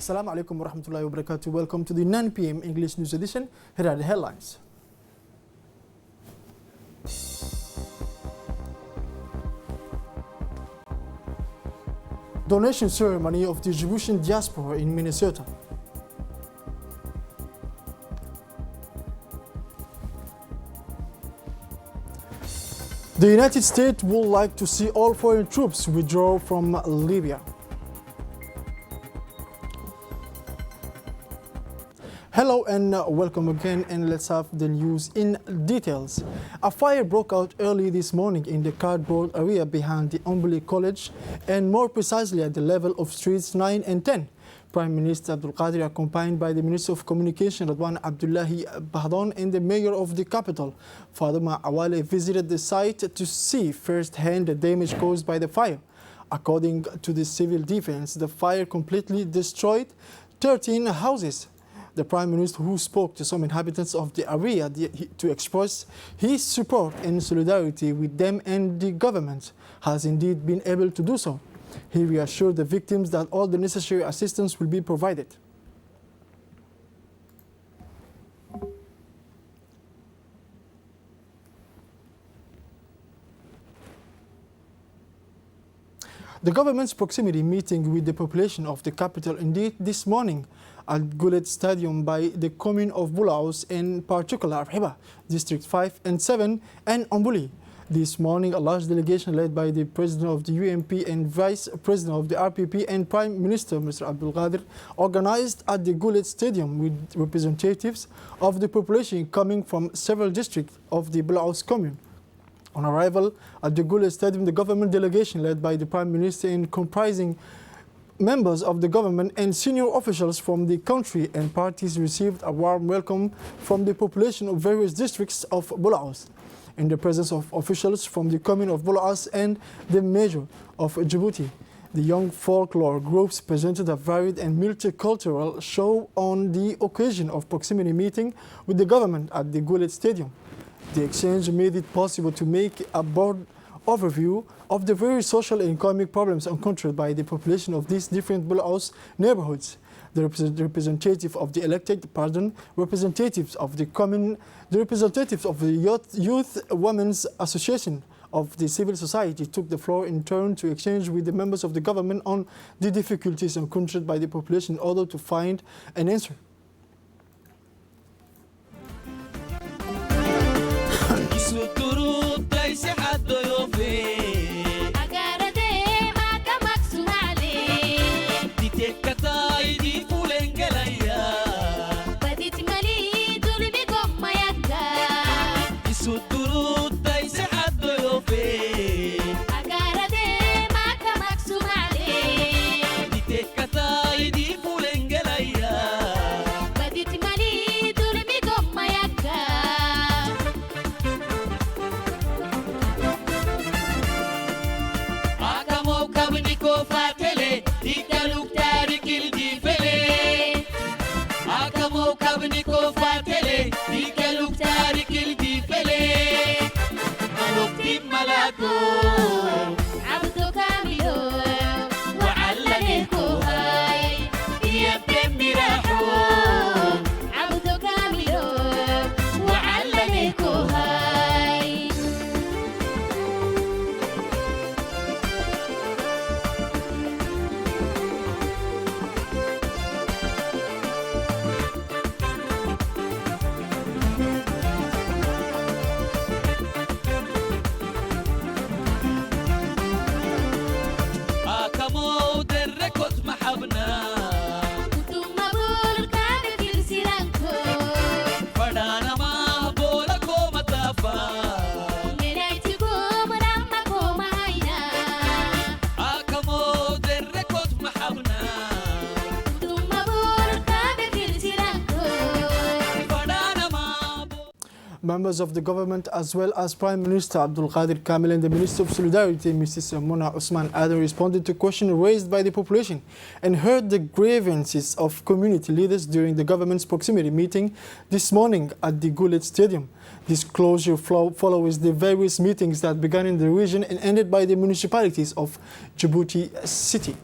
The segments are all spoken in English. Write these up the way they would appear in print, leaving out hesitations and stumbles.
Assalamu alaikum wa rahmatullahi wa barakatuh. Welcome to the 9 p.m. English News Edition. Here are the headlines. Donation ceremony of the Djiboutian diaspora in Minnesota. The United States would like to see all foreign troops withdraw from Libya. Hello and welcome again, and let's have the news in details. A fire broke out early this morning in the cardboard area behind the Anglais College, and more precisely at the level of streets 9 and 10. Prime Minister Abdul Qadir, accompanied by the Minister of Communication Radwan Abdullahi Bahdon and the Mayor of the capital, Faduma Awale, visited the site to see firsthand the damage caused by the fire. According to the civil defense, the fire completely destroyed 13 houses. The Prime Minister, who spoke to some inhabitants of the area to express his support and solidarity with them and the government, has indeed been able to do so. He reassured the victims that all the necessary assistance will be provided. The government's proximity meeting with the population of the capital indeed this morning at Goulet Stadium by the commune of Bulaos, in particular Hiba, District 5 and 7, and Ombuli. This morning, a large delegation led by the President of the UMP and Vice President of the RPP and Prime Minister Mr. Abdul Qadir organized at the Goulet Stadium with representatives of the population coming from several districts of the Bulaos commune. On arrival at the Goulet Stadium, the government delegation led by the Prime Minister and comprising members of the government and senior officials from the country and parties received a warm welcome from the population of various districts of Bulaos. In the presence of officials from the commune of Bulaos and the mayor of Djibouti, the young folklore groups presented a varied and multicultural show on the occasion of proximity meeting with the government at the Goulet Stadium. The exchange made it possible to make a broad overview of the various social and economic problems encountered by the population of these different Bulaos neighborhoods. The representatives of the representatives of the commune, the representatives of the Youth Women's Association of the civil society took the floor in turn to exchange with the members of the government on the difficulties encountered by the population in order to find an answer. Members of the government as well as Prime Minister Abdul Qadir Kamil and the Minister of Solidarity Mrs. Mona Usman Adam responded to questions raised by the population and heard the grievances of community leaders during the government's proximity meeting this morning at the Goulet Stadium. This closure follows the various meetings that began in the region and ended by the municipalities of Djibouti City.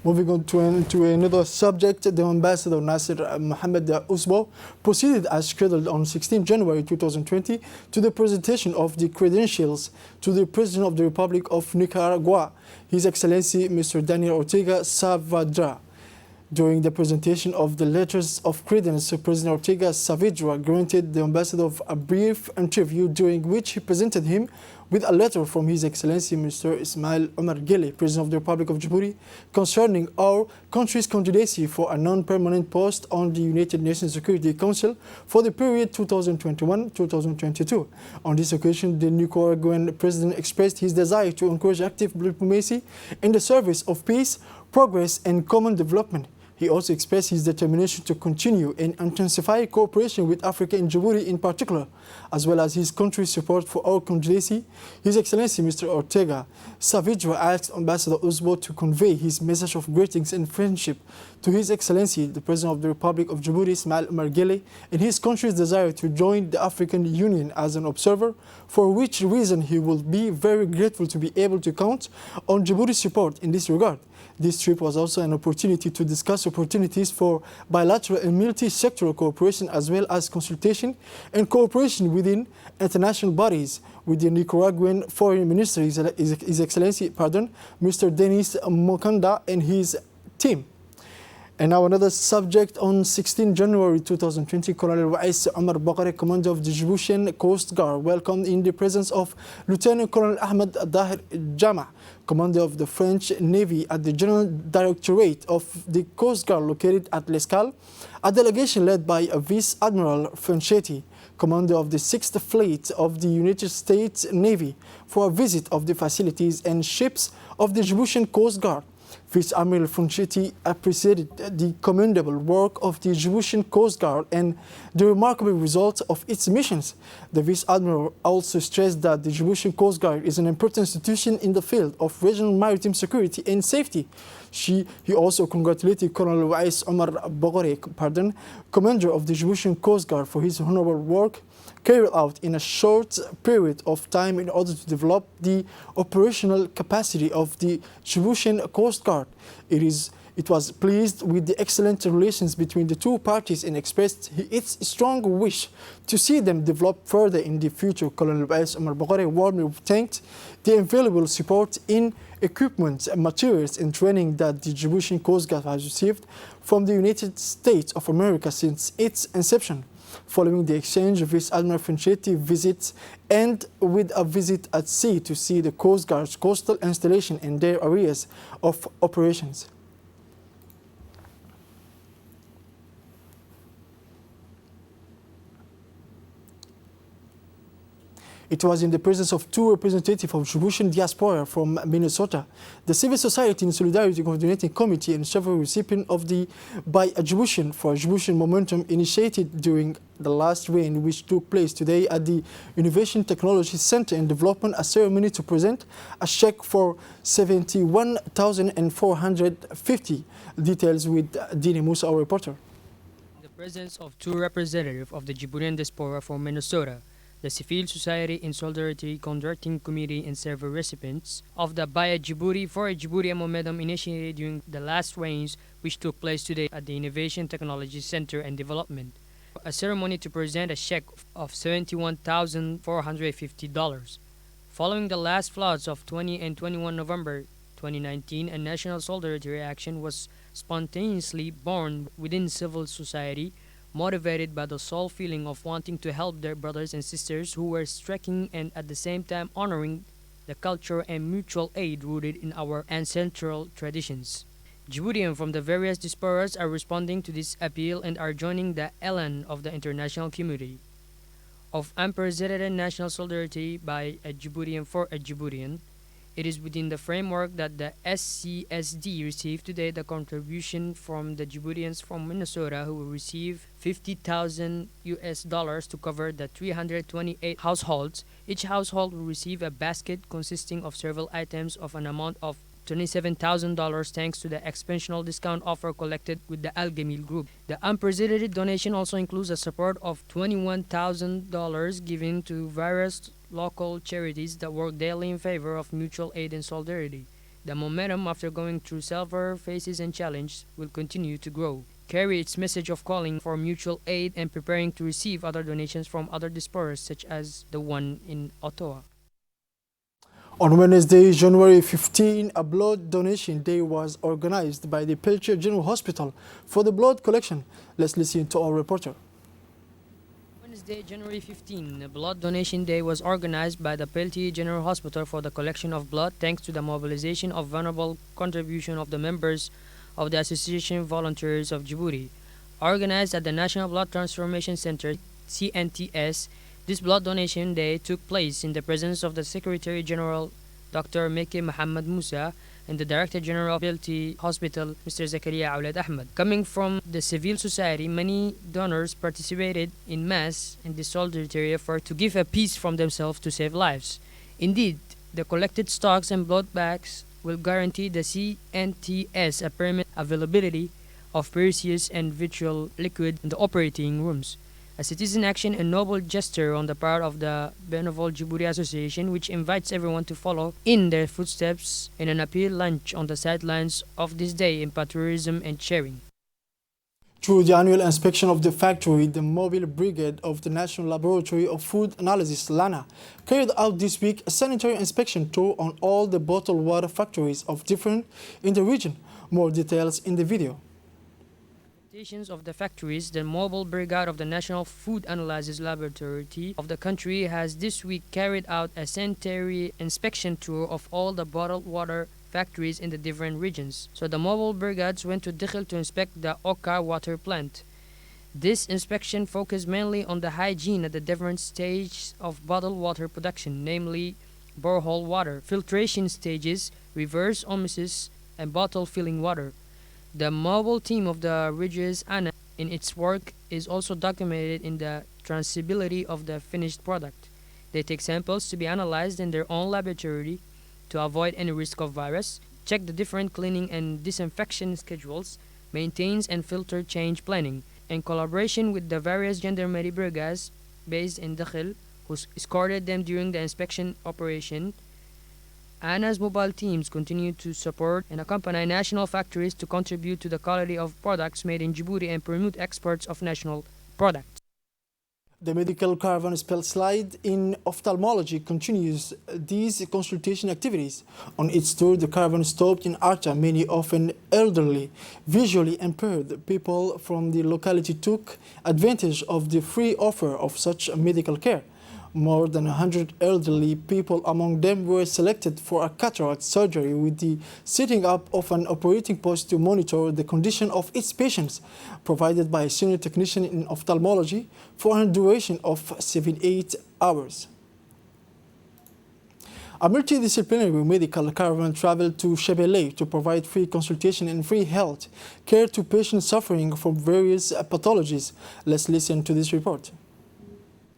Moving on to another subject, the Ambassador Nasser Mohammed Usbo proceeded as scheduled on 16 January 2020 to the presentation of the credentials to the President of the Republic of Nicaragua, His Excellency Mr. Daniel Ortega Saavedra. During the presentation of the letters of credence, President Ortega Saavedra granted the ambassador a brief interview during which he presented him with a letter from His Excellency Mr. Ismail Omar Guelleh, President of the Republic of Djibouti, concerning our country's candidacy for a non-permanent post on the United Nations Security Council for the period 2021-2022. On this occasion, the Nicaraguan president expressed his desire to encourage active diplomacy in the service of peace, progress, and common development. He also expressed his determination to continue and intensify cooperation with Africa and Djibouti in particular, as well as his country's support for our candidacy. His Excellency Mr. Ortega Saavedra asked Ambassador Usbo to convey his message of greetings and friendship to His Excellency, the President of the Republic of Djibouti, Ismail Omar Guelleh, and his country's desire to join the African Union as an observer, for which reason he will be very grateful to be able to count on Djibouti's support in this regard. This trip was also an opportunity to discuss opportunities for bilateral and multi-sectoral cooperation, as well as consultation and cooperation within international bodies with the Nicaraguan Foreign Minister, His Excellency, Mr. Denis Mokanda, and his team. And now another subject. On 16 January 2020, Colonel Wais Omar Bakare, Commander of the Djiboutian Coast Guard, welcomed in the presence of Lieutenant Colonel Ahmed Dahir Jama, Commander of the French Navy, at the General Directorate of the Coast Guard located at L'Escale, a delegation led by Vice Admiral Fanchetti, Commander of the 6th Fleet of the United States Navy, for a visit of the facilities and ships of the Djiboutian Coast Guard. Vice Admiral Fanchetti appreciated the commendable work of the Djiboutian Coast Guard and the remarkable results of its missions. The Vice Admiral also stressed that the Djiboutian Coast Guard is an important institution in the field of regional maritime security and safety. He also congratulated Colonel Wais Omar Bagore, Commander of the Djiboutian Coast Guard, for his honorable work carried out in a short period of time in order to develop the operational capacity of the Djiboutian Coast Guard. It was pleased with the excellent relations between the two parties and expressed its strong wish to see them develop further in the future. Colonel Wais Omar Bagore warmly thanked the invaluable support in equipment, materials, and training that the Djiboutian Coast Guard has received from the United States of America since its inception. Following the exchange, Vice Admiral Fanchetti visits and with a visit at sea to see the Coast Guard's coastal installation and their areas of operations. It was in the presence of two representatives of Djiboutian diaspora from Minnesota, the Civil Society and Solidarity Coordinating Committee, and several recipients of the By a Djiboutian for Djiboutian Momentum initiated during the last reign, which took place today at the Innovation Technology Center and Development, a ceremony to present a check for $71,450. Details with Dini Musa, our reporter. In the presence of two representatives of the Djiboutian diaspora from Minnesota, the Civil Society and Solidarity Conducting Committee, and several recipients of the By a Djibouti for a Djibouti Momentum initiated during the last reigns, which took place today at the Innovation Technology Center and Development, a ceremony to present a check of $71,450. Following the last floods of 20 and 21 November 2019, a national solidarity reaction was spontaneously born within civil society, motivated by the sole feeling of wanting to help their brothers and sisters who were stricken, and at the same time honoring the culture and mutual aid rooted in our ancestral traditions. Djiboutians from the various diasporas are responding to this appeal and are joining the elan of the international community of unprecedented national solidarity by a Djiboutian for a Djiboutian. It is within the framework that the SCSD received today the contribution from the Djiboutians from Minnesota, who will receive $50,000 to cover the 328 households. Each household will receive a basket consisting of several items of an amount of $27,000 thanks to the expansional discount offer collected with the Al Gamil Group. The unprecedented donation also includes a support of $21,000 given to various local charities that work daily in favor of mutual aid and solidarity. The momentum, after going through several phases and challenges, will continue to grow, carry its message of calling for mutual aid and preparing to receive other donations from other diasporas such as the one in Ottawa. On Wednesday, January 15, a blood donation day was organized by the Peltier General Hospital for the blood collection. Let's listen to our reporter. Wednesday, January 15, a blood donation day was organized by the Peltier General Hospital for the collection of blood thanks to the mobilization of vulnerable contribution of the members of the Association Volunteers of Djibouti. Organized at the National Blood Transformation Center, CNTS, this blood donation day took place in the presence of the Secretary General Dr. Meke Mohammed Musa and the Director General of Peltier Hospital, Mr. Zakaria Aulad Ahmed. Coming from the civil society, many donors participated in mass in this solidarity effort to give a piece from themselves to save lives. Indeed, the collected stocks and blood bags will guarantee the CNTS a permanent availability of precious and vital liquid in the operating rooms. A citizen action and noble gesture on the part of the Benevol Djibouti Association, which invites everyone to follow in their footsteps in an appeal lunch on the sidelines of this day in patriotism and sharing. Through the annual inspection of the factory, the Mobile Brigade of the National Laboratory of Food Analysis, LANA, carried out this week a sanitary inspection tour on all the bottled water factories of different in the region. More details in the video. Of the factories, the Mobile Brigade of the National Food Analysis Laboratory of the country has this week carried out a sanitary inspection tour of all the bottled water factories in the different regions. So the Mobile Brigades went to Dikhil to inspect the Oka water plant. This inspection focused mainly on the hygiene at the different stages of bottled water production, namely borehole water, filtration stages, reverse osmosis, and bottle filling water. The mobile team of the Regis ANA in its work is also documented in the traceability of the finished product. They take samples to be analyzed in their own laboratory to avoid any risk of virus, check the different cleaning and disinfection schedules, maintains and filter change planning, in collaboration with the various gendarmerie brigades based in Dakhil, who escorted them during the inspection operation. ANA's mobile teams continue to support and accompany national factories to contribute to the quality of products made in Djibouti and promote exports of national products. The medical caravan spell slide in ophthalmology continues these consultation activities. On its tour, the caravan stopped in Arta. Many often elderly, visually impaired people from the locality took advantage of the free offer of such medical care. More than 100 elderly people among them were selected for a cataract surgery with the setting up of an operating post to monitor the condition of its patients, provided by a senior technician in ophthalmology for a duration of 78 hours. A multidisciplinary medical caravan traveled to Shebele to provide free consultation and free health care to patients suffering from various pathologies. Let's listen to this report.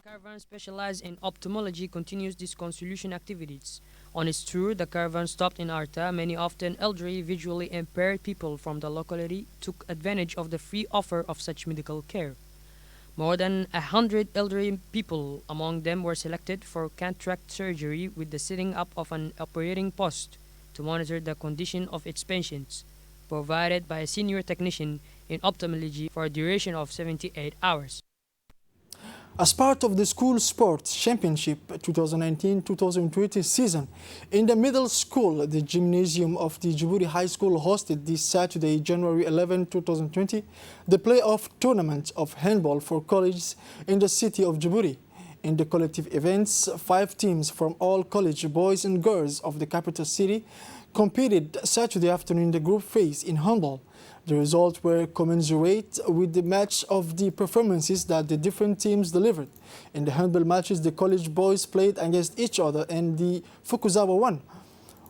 Caravan specialized in ophthalmology continues these consultation activities. On its tour, the caravan stopped in Arta. Many often elderly, visually impaired people from the locality took advantage of the free offer of such medical care. More than 100 elderly people among them were selected for cataract surgery with the setting up of an operating post to monitor the condition of its patients, provided by a senior technician in ophthalmology for a duration of 78 hours. As part of the School Sports Championship 2019-2020 season, in the middle school, the gymnasium of the Djibouti High School hosted this Saturday, January 11, 2020, the playoff tournament of handball for colleges in the city of Djibouti. In the collective events, 5 teams from all college boys and girls of the capital city competed Saturday afternoon in the group phase in handball. The results were commensurate with the match of the performances that the different teams delivered. In the handball matches, the college boys played against each other and the Fukuzawa won,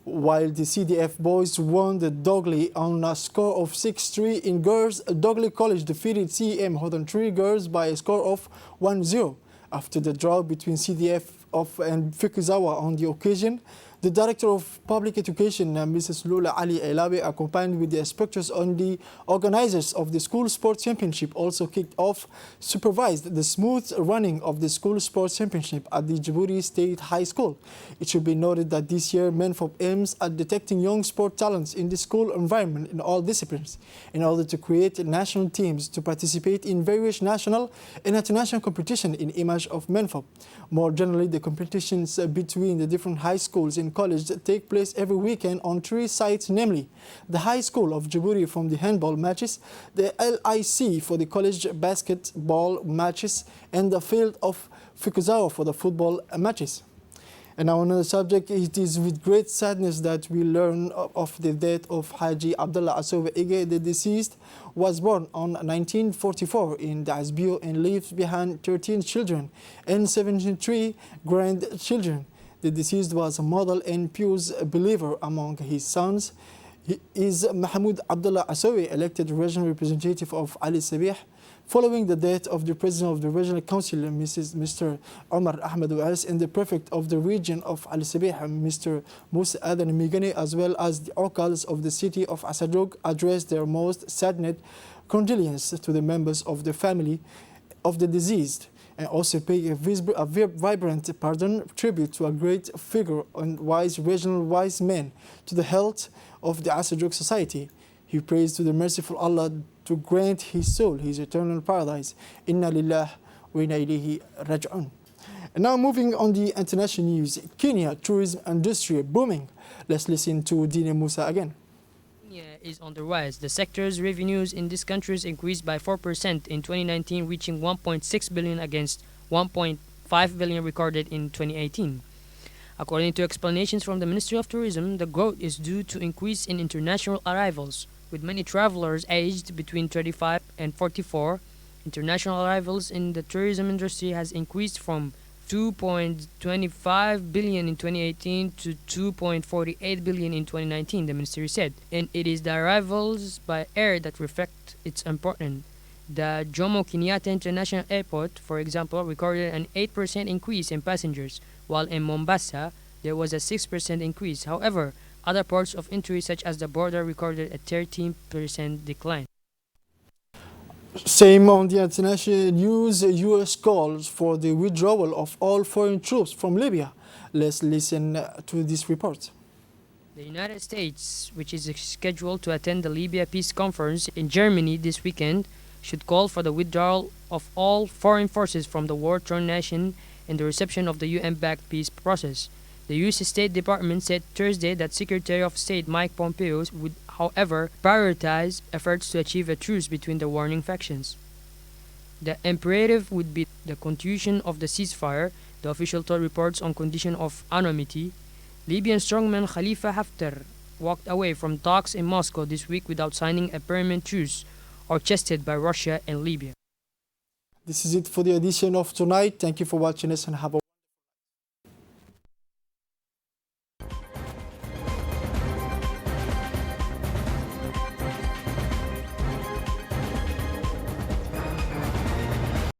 while the CDF boys won the Dogley on a score of 6-3. In girls, Dogley College defeated CEM Hodon 3 girls by a score of 1-0. After the draw between CDF and Fukuzawa on the occasion, The Director of Public Education, Mrs. Lula Ali Elawi, accompanied with the inspectors on the organizers of the School Sports Championship, also kicked off, supervised the smooth running of the School Sports Championship at the Djibouti State High School. It should be noted that this year, MENFOP aims at detecting young sport talents in the school environment in all disciplines, in order to create national teams to participate in various national and international competition in image of MENFOP. More generally, the competitions between the different high schools and colleges take place every weekend on 3 sites, namely the High School of Djibouti from the handball matches, the LIC for the college basketball matches, and the field of Fukuzawa for the football matches. And now another subject, it is with great sadness that we learn of the death of Haji Abdullah Asobe Ege. The deceased was born on 1944 in Dasbio and left behind 13 children and 73 grandchildren. The deceased was a model and pious believer among his sons. He is Mahmoud Abdullah Asobe, elected regional representative of Ali Sabih, following the death of the president of the regional council, Mr. Omar Ahmed Ouas, and the prefect of the region of Ali Sabih, Mr. Musa Adan Migani, as well as the oracles of the city of Asadrug, addressed their most saddened condolences to the members of the family of the deceased, and also pay a vibrant tribute to a great figure and regional wise man to the health of the Asadrug society. He prays to the merciful Allah to grant his soul his eternal paradise. Inna lillah wa inna ilayhi raj'un. And now moving on the international news, Kenya tourism industry booming. Let's listen to Dina Musa again. Kenya is on the rise. The sector's revenues in these countries increased by 4% in 2019, reaching 1.6 billion against 1.5 billion recorded in 2018. According to explanations from the Ministry of Tourism, the growth is due to increase in international arrivals, with many travelers aged between 35 and 44. International arrivals in the tourism industry has increased from 2.25 billion in 2018 to 2.48 billion in 2019, the ministry said. And it is the arrivals by air that reflect its importance. The Jomo Kenyatta International Airport, for example, recorded an 8% increase in passengers, while in Mombasa, there was a 6% increase. However, other ports of entry, such as the border, recorded a 13% decline. Same on the international news, U.S. calls for the withdrawal of all foreign troops from Libya. Let's listen to this report. The United States, which is scheduled to attend the Libya Peace Conference in Germany this weekend, should call for the withdrawal of all foreign forces from the war-torn nation and the reception of the UN-backed peace process. The U.S. State Department said Thursday that Secretary of State Mike Pompeo would, however, prioritize efforts to achieve a truce between the warring factions. The imperative would be the continuation of the ceasefire, the official told reports on condition of anonymity. Libyan strongman Khalifa Haftar walked away from talks in Moscow this week without signing a permanent truce orchestrated by Russia and Libya. This is it for the edition of tonight. Thank you for watching us and have a